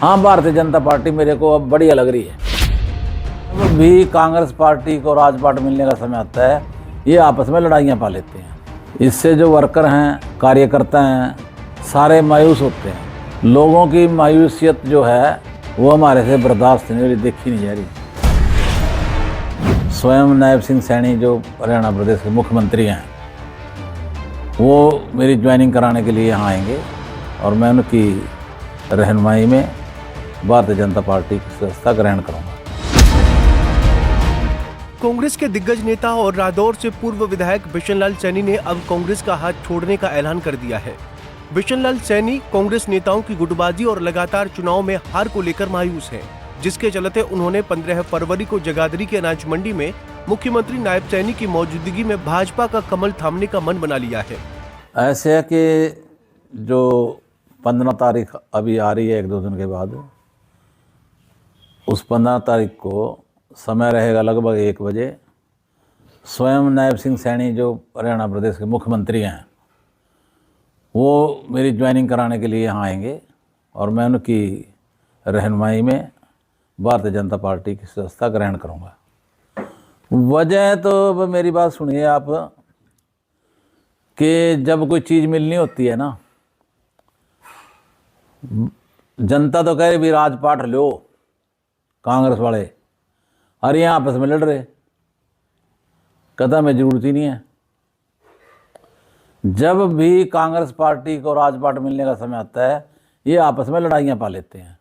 हाँ, भारतीय जनता पार्टी मेरे को अब बढ़िया लग रही है। अब भी कांग्रेस पार्टी को राजपाट मिलने का समय आता है, ये आपस में लड़ाइयाँ पा लेते हैं। इससे जो वर्कर हैं, कार्यकर्ता हैं, सारे मायूस होते हैं। लोगों की मायूसियत जो है वो हमारे से बर्दाश्त नहीं हो रही, देखी नहीं जा रही। स्वयं नायब सिंह सैनी जो हरियाणा प्रदेश के मुख्यमंत्री हैं, वो मेरी ज्वाइनिंग कराने के लिए यहाँ आएंगे और मैं उनकी रहनुमाई में भारतीय जनता पार्टी की सदस्यता ग्रहण करूँगा। कांग्रेस के दिग्गज नेता और रादौर से पूर्व विधायक बिशन लाल सैनी ने अब कांग्रेस का हाथ छोड़ने का ऐलान कर दिया है। बिशन लाल सैनी कांग्रेस नेताओं की गुटबाजी और लगातार चुनाव में हार को लेकर मायूस हैं, जिसके चलते उन्होंने 15 फरवरी को जगाधरी के अनाज मंडी में मुख्यमंत्री नायब सैनी की मौजूदगी में भाजपा का कमल थामने का मन बना लिया है। ऐसे है कि जो 15 तारीख अभी आ रही है, एक दो दिन के बाद, उस 15 तारीख को समय रहेगा लगभग 1 बजे। स्वयं नायब सिंह सैनी जो हरियाणा प्रदेश के मुख्यमंत्री हैं, वो मेरी ज्वाइनिंग कराने के लिए यहाँ आएंगे और मैं उनकी रहनुमाई में भारतीय जनता पार्टी की सदस्यता ग्रहण करूँगा। वजह तो मेरी बात सुनिए आप, कि जब कोई चीज़ मिलनी होती है ना, जनता तो कह रही भी राजपाट लो, कांग्रेस वाले अरे यहाँ आपस में लड़ रहे, कहता में जरूरत ही नहीं है। जब भी कांग्रेस पार्टी को राजपाट मिलने का समय आता है, ये आपस में लड़ाइयाँ पा लेते हैं।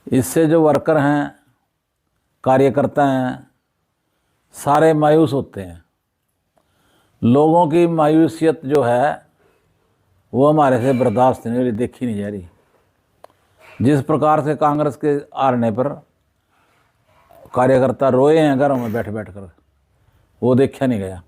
इससे जो वर्कर हैं, कार्यकर्ता हैं, सारे मायूस होते हैं। लोगों की मायूसियत जो है वो हमारे से बर्दाश्त नहीं हो रही, देखी नहीं जा रही। जिस प्रकार से कांग्रेस के हारने पर कार्यकर्ता रोए हैं घरों में बैठ बैठ कर, वो देखा नहीं गया।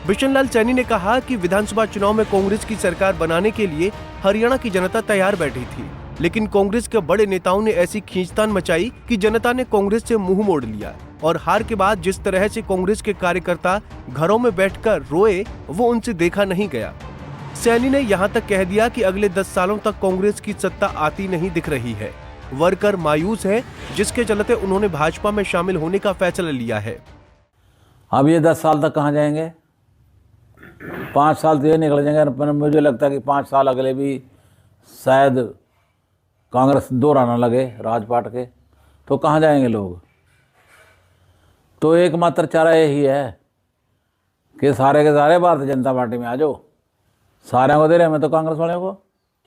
बिशन लाल सैनी ने कहा कि विधानसभा चुनाव में कांग्रेस की सरकार बनाने के लिए हरियाणा की जनता तैयार बैठी थी, लेकिन कांग्रेस के बड़े नेताओं ने ऐसी खींचतान मचाई कि जनता ने कांग्रेस से मुंह मोड़ लिया और हार के बाद जिस तरह से कांग्रेस के कार्यकर्ता घरों में बैठकर रोए, वो उनसे देखा नहीं गया। सैनी ने यहाँ तक कह दिया कि अगले 10 सालों तक कांग्रेस की सत्ता आती नहीं दिख रही है। वर्कर मायूस है, जिसके चलते उन्होंने भाजपा में शामिल होने का फैसला लिया है। अब ये 10 साल तक कहाँ जाएंगे? 5 साल तो ये निकल जाएंगे, पर मुझे लगता है कि 5 साल अगले भी शायद कांग्रेस दोहराना लगे राजपाट के, तो कहाँ जाएंगे लोग? तो एकमात्र चारा यही है कि सारे के सारे भारतीय जनता पार्टी में आ जाओ। सारे को दे रहे हैं, मैं तो कांग्रेस वाले को,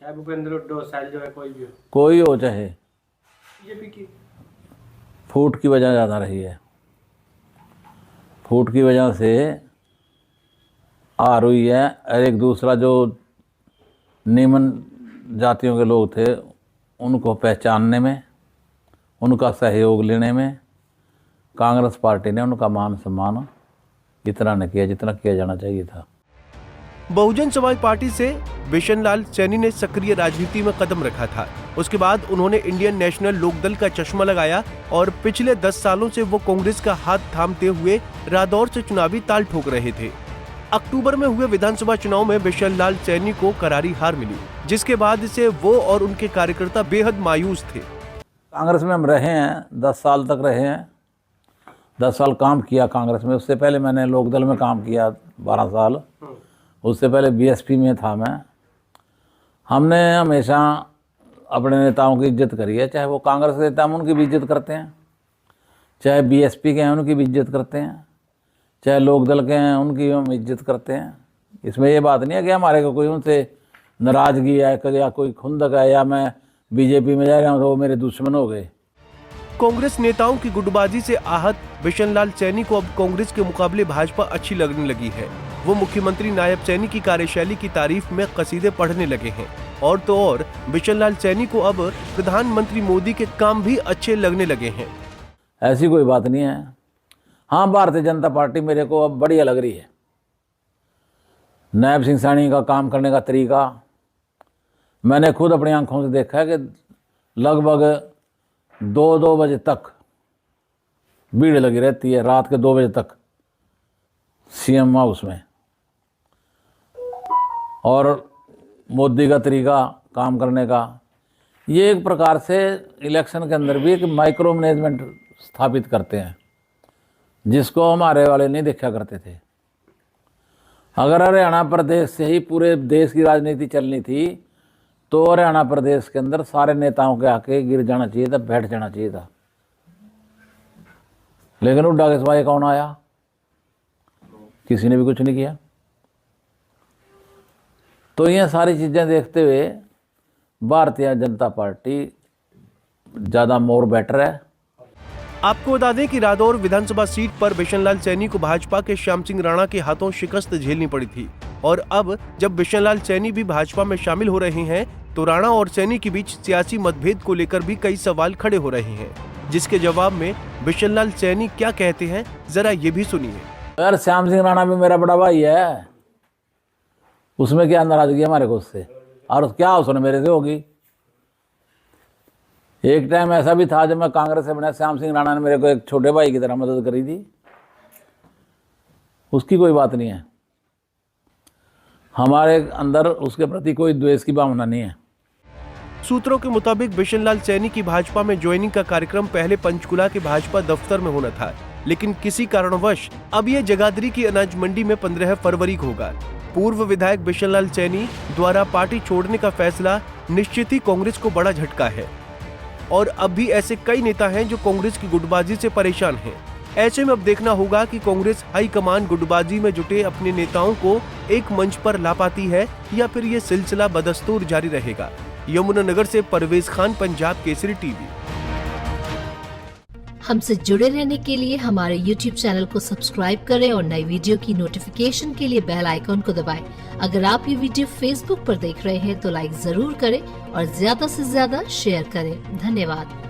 चाहे भूपेंद्र हुड्डा साइल जो है कोई हो चाहे। बीजेपी की फूट की वजह ज़्यादा रही है, फूट की वजह से हार हुई है। और एक दूसरा जो निम्न जातियों के लोग थे, उनको पहचानने में, उनका सहयोग लेने में कांग्रेस पार्टी ने उनका मान सम्मान इतना न किया जितना किया जाना चाहिए था। बहुजन समाज पार्टी से बिशन लाल सैनी ने सक्रिय राजनीति में कदम रखा था। उसके बाद उन्होंने इंडियन नेशनल लोकदल का चश्मा लगाया और पिछले 10 सालों से वो कांग्रेस का हाथ थामते हुए रादौर से चुनावी ताल ठोक रहे थे। अक्टूबर में हुए विधानसभा चुनाव में बिशन लाल सैनी को करारी हार मिली, जिसके बाद से वो और उनके कार्यकर्ता बेहद मायूस थे। कांग्रेस में हम रहे हैं, 10 साल तक रहे हैं, 10 साल काम किया कांग्रेस में। उससे पहले मैंने लोकदल में काम किया 12 साल, उससे पहले बीएसपी में था मैं। हमने हमेशा अपने नेताओं की इज्जत करी है, चाहे वो कांग्रेस के नेता हैं उनकी भी इज्जत करते हैं, चाहे बीएसपी के हैं उनकी भी इज्जत करते हैं, चाहे लोकदल के हैं उनकी हम इज्जत करते हैं। इसमें ये बात नहीं है कि हमारे को कोई उनसे नाराज़गी है या कोई खुंदक है या मैं बीजेपी में जा रहा हूँ तो वो मेरे दुश्मन हो गए। कांग्रेस नेताओं की गुटबाजी से आहत बिशन लाल सैनी को अब कांग्रेस के मुकाबले भाजपा अच्छी लगने लगी है। वो मुख्यमंत्री नायब सैनी की कार्यशैली की तारीफ में कसीदे पढ़ने लगे हैं और तो और बिशन लाल सैनी को अब प्रधानमंत्री मोदी के काम भी अच्छे लगने लगे हैं। ऐसी कोई बात नहीं है। हाँ, भारतीय जनता पार्टी मेरे को अब बढ़िया लग रही है। नायब सिंह सैनी का काम करने का तरीका मैंने खुद अपनी आंखों से देखा है कि लगभग 2 बजे तक भीड़ लगी रहती है, रात के 2 बजे तक सीएम हाउस में। और मोदी का तरीका काम करने का, ये एक प्रकार से इलेक्शन के अंदर भी एक माइक्रो मैनेजमेंट स्थापित करते हैं, जिसको हमारे वाले नहीं देखा करते थे। अगर हरियाणा प्रदेश से ही पूरे देश की राजनीति चलनी थी तो हरियाणा प्रदेश के अंदर सारे नेताओं के आके गिर जाना चाहिए था, बैठ जाना चाहिए था। लेकिन हुड्डा के सिवाय कौन आया? किसी ने भी कुछ नहीं किया। तो ये सारी चीज़ें देखते हुए भारतीय जनता पार्टी ज़्यादा मोर बेटर है। आपको बता दें कि रादौर विधानसभा सीट पर बिशनलाल सैनी को भाजपा के श्याम सिंह राणा के हाथों शिकस्त झेलनी पड़ी थी और अब जब बिशनलाल सैनी भी भाजपा में शामिल हो रहे हैं तो राणा और सैनी के बीच सियासी मतभेद को लेकर भी कई सवाल खड़े हो रहे हैं, जिसके जवाब में बिशनलाल सैनी क्या कहते हैं जरा ये भी सुनिए। यार श्याम सिंह राणा भी मेरा बड़ा भाई है, उसमें क्या नाराजगी हमारे को उससे, और क्या उसने मेरे से होगी। एक टाइम ऐसा भी था जब मैं कांग्रेस से बना, श्याम सिंह राणा ने मेरे को एक छोटे भाई की तरह मदद करी थी, उसकी कोई बात नहीं है। हमारे अंदर उसके प्रति कोई द्वेष की भावना नहीं है। सूत्रों के मुताबिक बिशनलाल सैनी की भाजपा में ज्वाइनिंग का कार्यक्रम पहले पंचकुला के भाजपा दफ्तर में होना था, लेकिन किसी कारणवश अब यह जगाधरी की अनाज मंडी में 15 फरवरी को होगा। पूर्व विधायक बिशनलाल सैनी द्वारा पार्टी छोड़ने का फैसला निश्चित ही कांग्रेस को बड़ा झटका है और अब भी ऐसे कई नेता हैं जो कांग्रेस की गुटबाजी से परेशान हैं। ऐसे में अब देखना होगा कि कांग्रेस हाईकमान गुटबाजी में जुटे अपने नेताओं को एक मंच पर ला पाती है या फिर ये सिलसिला बदस्तूर जारी रहेगा। यमुनानगर से परवेज खान, पंजाब केसरी टीवी। हमसे जुड़े रहने के लिए हमारे YouTube चैनल को सब्सक्राइब करें और नई वीडियो की नोटिफिकेशन के लिए बेल आइकॉन को दबाएं। अगर आप ये वीडियो Facebook पर देख रहे हैं तो लाइक जरूर करें और ज्यादा से ज्यादा शेयर करें। धन्यवाद।